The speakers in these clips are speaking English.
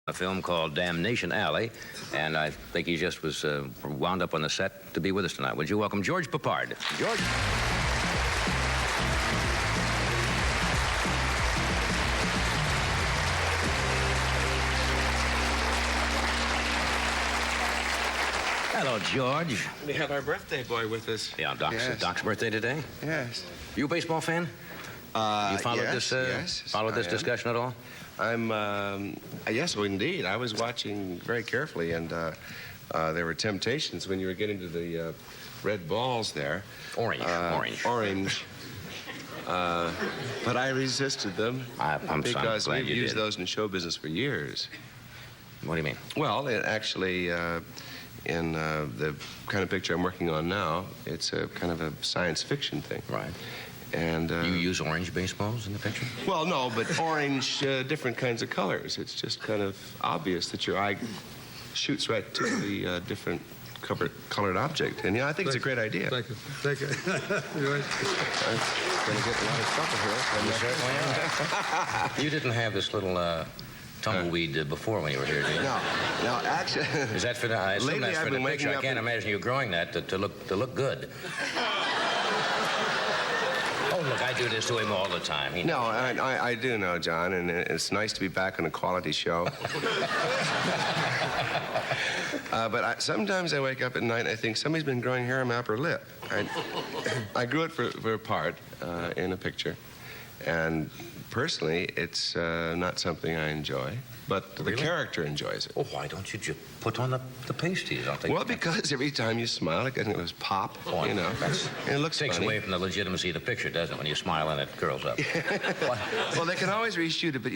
A film called Damnation Alley, and I think he just was wound up on the set to be with us tonight. Would you welcome George Peppard? George. Hello, George. We have our birthday boy with us. Yeah, Doc's birthday today? Yes. You a baseball fan? You followed this discussion at all? Yes, well, indeed. I was watching very carefully, and there were temptations when you were getting to the red balls there. Orange. But I resisted them because we've used those in show business for years. What do you mean? Well, it actually, in the kind of picture I'm working on now, it's a kind of a science fiction thing. Right. And you use orange baseballs in the picture? Well, no, but orange, different kinds of colors. It's just kind of obvious that your eye shoots right to the different colored object. And, I think it's a great idea. Thank you. You're right. I'm going to get a lot of trouble here. You certainly are. You didn't have this little tumbleweed before when you were here, did you? No, actually... Is that for the... I assume that's for the picture. I can't imagine you growing that to look good. Oh, look, I do this to him all the time. No, I do know, John, and it's nice to be back on a quality show. But sometimes I wake up at night and I think somebody's been growing hair on my upper lip. I grew it for a part in a picture, and personally, it's not something I enjoy. But the character enjoys it. Oh, why don't you just put on the pasties? Well, because every time you smile, it goes pop, and it looks takes funny. away from the legitimacy of the picture, doesn't it? When you smile and it curls up. Well, they can always reshoot it, but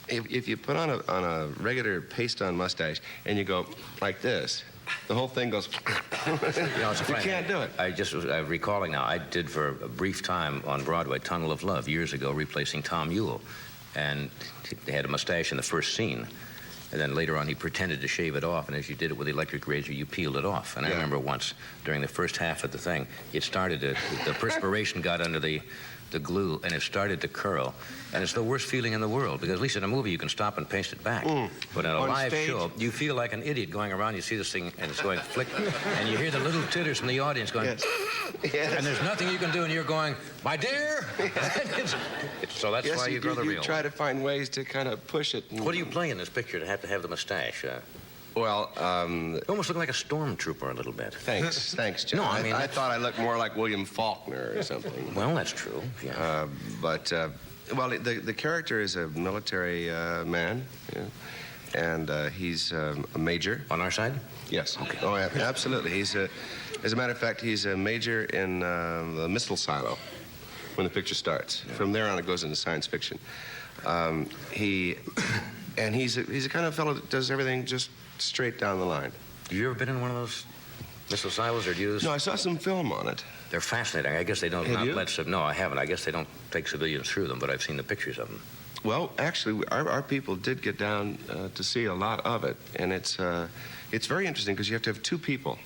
if you put on a regular paste-on mustache and you go like this, the whole thing goes. You can't do it. I'm recalling now. I did for a brief time on Broadway Tunnel of Love years ago, replacing Tom Ewell. And he had a mustache in the first scene. And then later on, he pretended to shave it off. And as you did it with the electric razor, you peeled it off. And I remember once, during the first half of the thing, it started to... The perspiration got under the glue, and it started to curl. And it's the worst feeling in the world, because at least in a movie, you can stop and paste it back. But in a live show, you feel like an idiot going around. You see this thing, and it's going flick. And you hear the little titters from the audience going... Yes. And there's nothing you can do, and you're going, my dear! So that's why you grow the real. You try to find ways to kind of push it. What do you play in this picture to have the mustache? Well, you almost look like a stormtrooper a little bit. Thanks, John. No, I thought I looked more like William Faulkner or something. Well, that's true, yeah. Well, the character is a military man, and he's a major. On our side? Yes. Okay. Oh, yeah, absolutely. He's as a matter of fact, he's a major in the missile silo when the picture starts. Yeah. From there on, it goes into science fiction. He's a kind of fellow that does everything just straight down the line. Have you ever been in one of those missile silos or used? No, I saw some film on it. They're fascinating. I guess they don't No, I haven't. I guess they don't take civilians through them, but I've seen the pictures of them. Well, actually, our people did get down to see a lot of it, and it's very interesting because you have to have two people.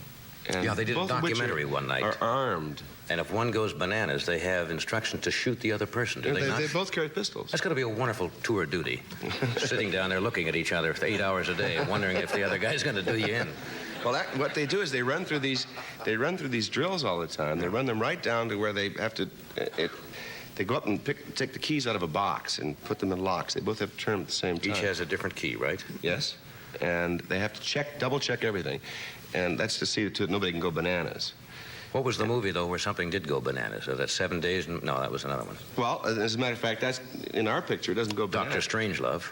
And yeah, they did a documentary one night. Are armed. And if one goes bananas, they have instructions to shoot the other person, do they not? They both carry pistols. That's got to be a wonderful tour of duty. Sitting down there looking at each other for 8 hours a day, wondering if the other guy's going to do you in. Well, what they do is they run through these drills all the time. They run them right down to where they have to. They go up and take the keys out of a box and put them in locks. They both have to turn them at the same time. Each has a different key, right? Yes. And they have to double check everything. And that's to see that nobody can go bananas. What was the movie, though, where something did go bananas? That 7 Days? No, that was another one. Well, as a matter of fact, that's in our picture. It doesn't go bananas. Dr. Strangelove.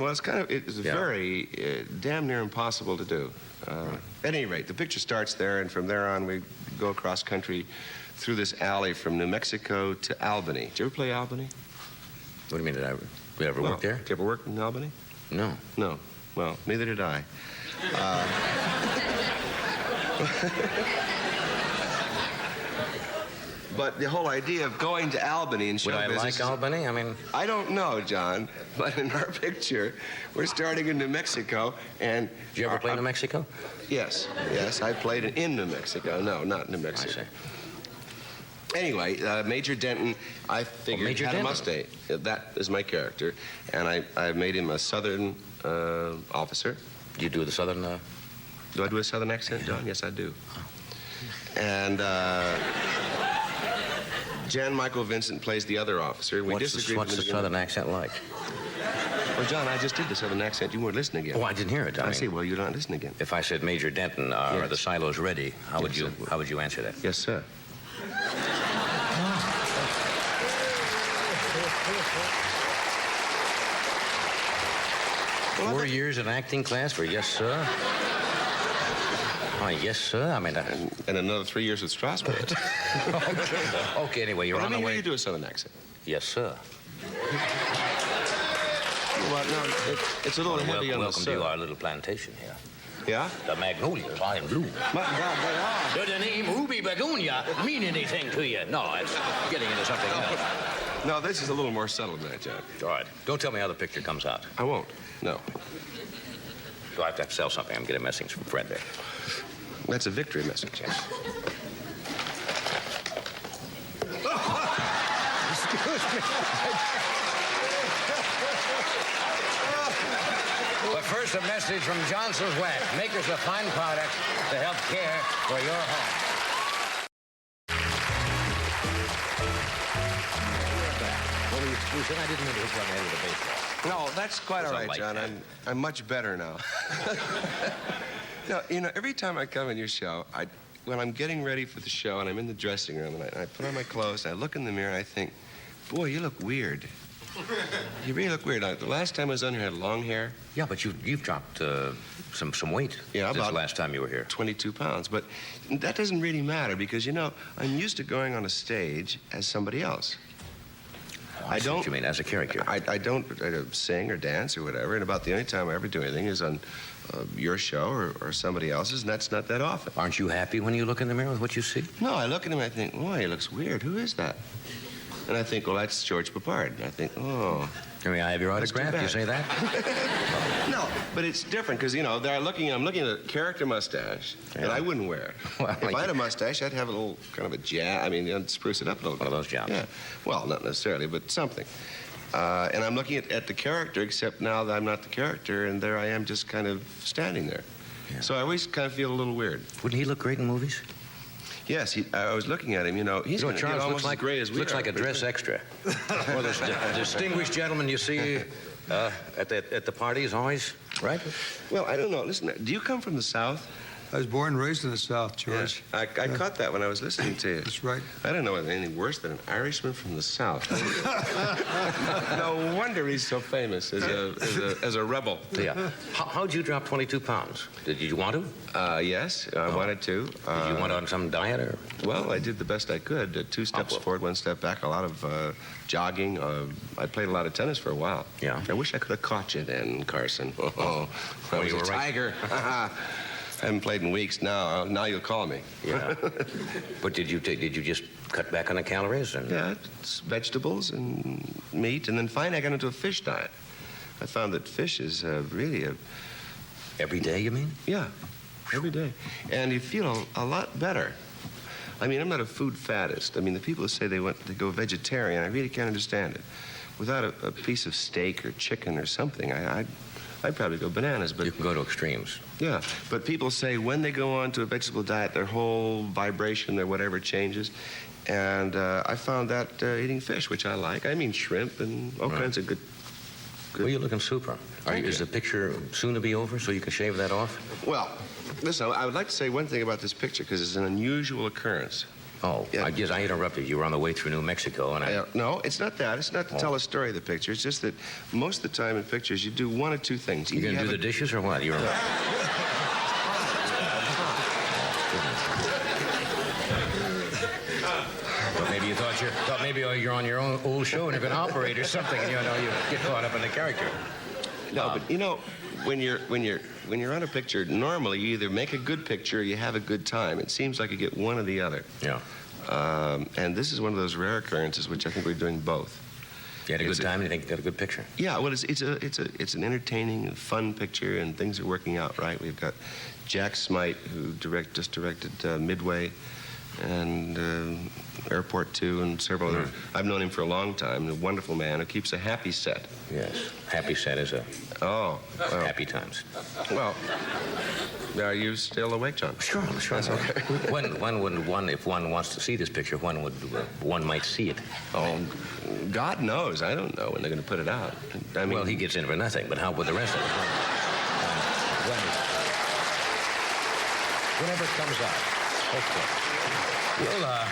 Well, it's very damn near impossible to do. At any rate, the picture starts there, and from there on, we go across country through this alley from New Mexico to Albany. Did you ever play Albany? What do you mean? Did you ever work there? Did you ever work in Albany? No. No. Well, neither did I. But the whole idea of going to Albany and show business... Would I like Albany? I mean... I don't know, John, but in our picture, we're starting in New Mexico, and... Did you ever play New Mexico? Yes, I played in New Mexico. No, not New Mexico. I see. Anyway, Major Denton, I figured, Major had Denton. a mustache. That is my character. And I made him a Southern officer. You do the Southern... Do I do a Southern accent, John? Yes, I do. And Jan Michael Vincent plays the other officer. We What's disagreed the from the Southern accent like? Well, John, I just did the Southern accent. You weren't listening again. Oh, I didn't hear it. I see. Well, you're not listening again. If I said Major Denton, are Yes. the silos ready? How would Yes, you answer that? Yes, sir. 4 years in acting class for yes, sir? Oh, yes, sir? I mean... And another 3 years at Strasbourg. Okay, anyway, you're Well, on let the me hear way... you do a Southern accent. Yes, sir. Well, no, it's a little heavy on the Welcome sir. to our little plantation here. Yeah? The magnolias are in bloom. My God, they are. Does the name Ruby Begonia mean anything to you? No, it's getting into something else. No, this is a little more subtle than that, John. All right. Don't tell me how the picture comes out. I won't. No. Do I have to sell something? I'm getting a message from Fred there. That's a victory message. Yes. Excuse me. But first, a message from Johnson's Wax, makers of fine products to help care for your home. Well, you said I didn't mean to hit you on the head with a baseball. No, that's quite all It's a right, light John. hat. I'm much better now. No, you know, every time I come in your show, when I'm getting ready for the show and I'm in the dressing room and I put on my clothes and I look in the mirror and I think, boy, you look weird. You really look weird. The last time I was on here, I had long hair, Yeah, but you've dropped some weight Yeah, since about- the last time you were here. 22 pounds. But that doesn't really matter because, you know, I'm used to going on a stage as somebody else. I see what you mean, as a character. I don't sing or dance or whatever, and about the only time I ever do anything is on your show or somebody else's, and that's not that often. Aren't you happy when you look in the mirror with what you see? No, I look at him and I think, oh, he looks weird. Who is that? And I think, well, that's George Peppard. And I think, oh. May I have your That's too autograph? You bad. say that? No, but it's different because, you know, I'm looking at a character mustache that I wouldn't wear. Well, If I had a mustache, I'd have a little kind of a jab. I mean, I'd spruce it up a little bit. One of those jobs. Yeah. Well, not necessarily, but something. And I'm looking at the character, except now that I'm not the character, and there I am just kind of standing there. Yeah. So I always kind of feel a little weird. Wouldn't he look great in movies? Yes, I was looking at him, you know, he's You know, gonna get Charles almost looks like as gray as we looks are. like a dress extra. Well, this distinguished gentleman you see at the parties always, right? Well, I don't know. Listen, do you come from the South? I was born and raised in the South, George. I caught that when I was listening to you. That's right. I don't know anything worse than an Irishman from the South. No wonder he's so famous as a rebel. Yeah. How'd you drop 22 pounds? Did you want to? Yes, I wanted to. Did you want on some diet or? Well, I did the best I could. 2 steps well. forward, 1 step back, a lot of jogging. I played a lot of tennis for a while. Yeah. I wish I could have caught you then, Carson. Oh, I was you a were right. tiger. I haven't played in weeks now. Now you'll call me. Yeah. But did you just cut back on the calories and? Yeah, it's vegetables and meat, and then finally I got into a fish diet. I found that fish is really a... Every day, you mean? Yeah, every day. And you feel a lot better. I mean, I'm not a food faddist. I mean, the people who say they go vegetarian, I really can't understand it. Without a piece of steak or chicken or something, I'd probably go bananas, but... You can go to extremes. Yeah, but people say when they go on to a vegetable diet, their whole vibration, their whatever changes. And I found that eating fish, which I like. I mean shrimp and all kinds of good... Well, you're looking super. Is the picture soon to be over so you can shave that off? Well, listen, I would like to say one thing about this picture because it's an unusual occurrence. Oh, Yeah. I guess I interrupted. You were on the way through New Mexico, and No, it's not that. It's not to tell a story of the picture. It's just that most of the time in pictures, you do one of two things. You Either gonna do have the dishes or what? You're. Well, maybe you thought maybe you're on your own old show and you're gonna operate or something, and you get caught up in the character. No, but you know, when you're on a picture, normally you either make a good picture or you have a good time. It seems like you get one or the other. Yeah. And this is one of those rare occurrences, which I think we're doing both. You had a good time, and you think you got a good picture? Yeah, well, it's an entertaining and fun picture, and things are working out right. We've got Jack Smite, who just directed Midway, and Airport 2 and several other. I've known him for a long time. A wonderful man who keeps a happy set. Yes. Happy set is a Oh, well, happy times. well, are you still awake, John? Sure. That's okay. When would one, if one wants to see this picture, when would one might see it? Oh, God knows. I don't know when they're going to put it out. I mean, Well, he gets in for nothing, but how would the rest of it? Whenever it comes out. Okay. Well,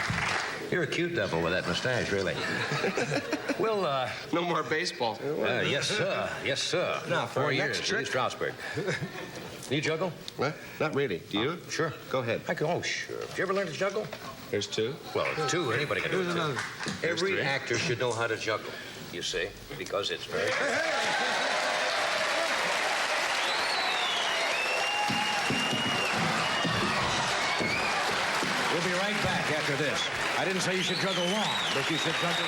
you're a cute devil with that mustache, really. Well, no more baseball. yes, sir. Yes, sir. Now, for 4 our years, next Lee trick. Strasberg. You juggle? What? Not really. Do you? Sure. Go ahead. Oh, sure. Did you ever learn to juggle? There's 2. Well, it's 2. Anybody can do Here's it. another. Every 3. actor should know how to juggle, you see, because it's very... We'll be right back after this. I didn't say you should juggle long, but you should juggle...